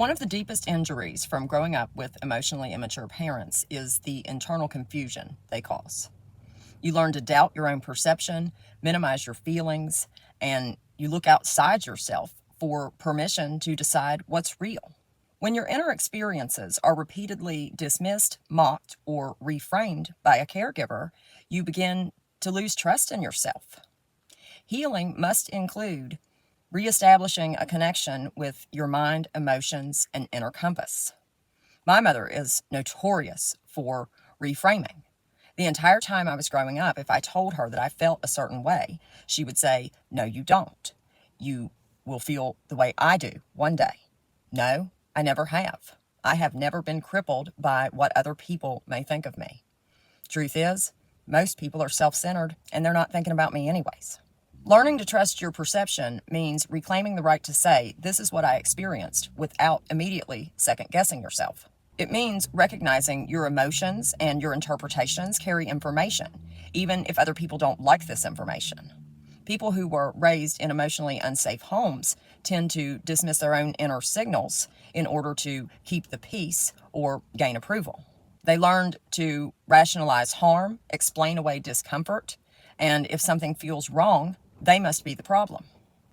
One of the deepest injuries from growing up with emotionally immature parents is the internal confusion they cause. You learn to doubt your own perception, minimize your feelings, and you look outside yourself for permission to decide what's real. When your inner experiences are repeatedly dismissed, mocked, or reframed by a caregiver, you begin to lose trust in yourself. Healing must include reestablishing a connection with your mind, emotions, and inner compass. My mother is notorious for reframing. The entire time I was growing up, if I told her that I felt a certain way, she would say, "No, you don't. You will feel the way I do one day." No, I never have. I have never been crippled by what other people may think of me. Truth is, most people are self-centered and they're not thinking about me anyways. Learning to trust your perception means reclaiming the right to say, "This is what I experienced," without immediately second-guessing yourself. It means recognizing your emotions and your interpretations carry information, even if other people don't like this information. People who were raised in emotionally unsafe homes tend to dismiss their own inner signals in order to keep the peace or gain approval. They learned to rationalize harm, explain away discomfort, and if something feels wrong, they must be the problem.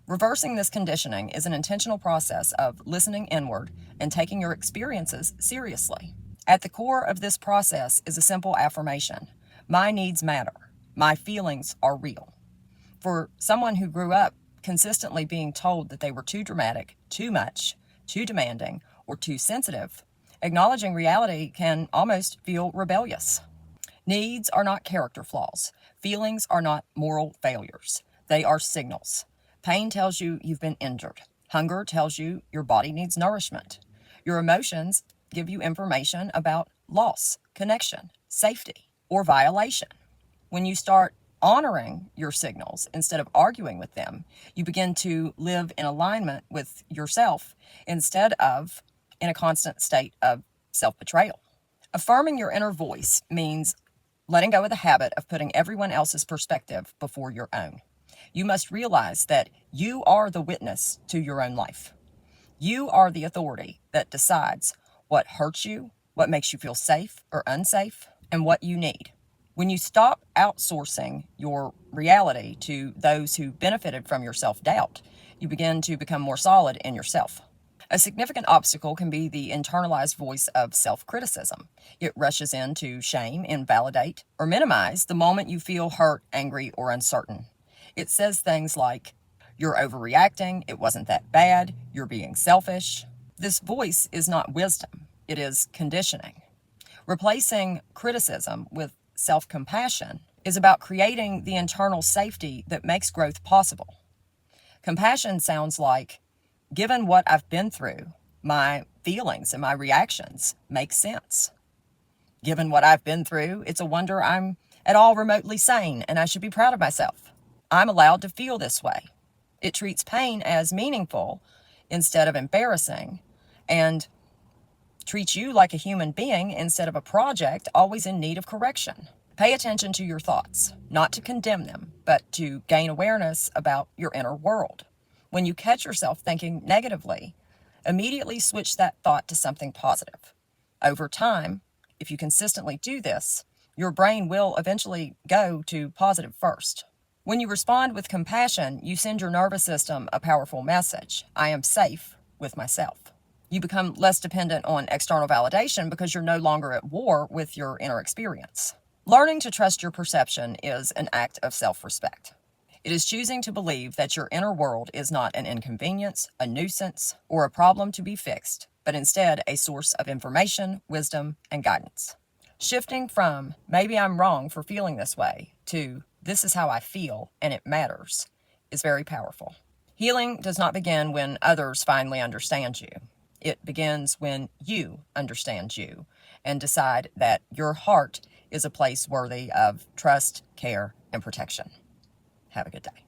Reversing this conditioning is an intentional process of listening inward and taking your experiences seriously. At the core of this process is a simple affirmation: my needs matter. My feelings are real. For someone who grew up consistently being told that they were too dramatic, too much, too demanding, or too sensitive, acknowledging reality can almost feel rebellious. Needs are not character flaws. Feelings are not moral failures. They are signals. Pain tells you you've been injured. Hunger tells you your body needs nourishment. Your emotions give you information about loss, connection, safety, or violation. When you start honoring your signals instead of arguing with them, you begin to live in alignment with yourself instead of in a constant state of self-betrayal. Affirming your inner voice means letting go of the habit of putting everyone else's perspective before your own. You must realize that you are the witness to your own life. You are the authority that decides what hurts you, what makes you feel safe or unsafe, and what you need. When you stop outsourcing your reality to those who benefited from your self-doubt, you begin to become more solid in yourself. A significant obstacle can be the internalized voice of self-criticism. It rushes in to shame, invalidate, or minimize the moment you feel hurt, angry, or uncertain. It says things like, "You're overreacting, it wasn't that bad, you're being selfish." This voice is not wisdom, it is conditioning. Replacing criticism with self-compassion is about creating the internal safety that makes growth possible. Compassion sounds like, given what I've been through, my feelings and my reactions make sense. Given what I've been through, it's a wonder I'm at all remotely sane, and I should be proud of myself. I'm allowed to feel this way. It treats pain as meaningful instead of embarrassing, and treats you like a human being instead of a project always in need of correction. Pay attention to your thoughts, not to condemn them, but to gain awareness about your inner world. When you catch yourself thinking negatively, immediately switch that thought to something positive. Over time, if you consistently do this, your brain will eventually go to positive first. When you respond with compassion, you send your nervous system a powerful message: I am safe with myself. You become less dependent on external validation because you're no longer at war with your inner experience. Learning to trust your perception is an act of self-respect. It is choosing to believe that your inner world is not an inconvenience, a nuisance, or a problem to be fixed, but instead a source of information, wisdom, and guidance. Shifting from, "maybe I'm wrong for feeling this way," to "this is how I feel and it matters," is very powerful. Healing does not begin when others finally understand you. It begins when you understand you and decide that your heart is a place worthy of trust, care, and protection. Have a good day.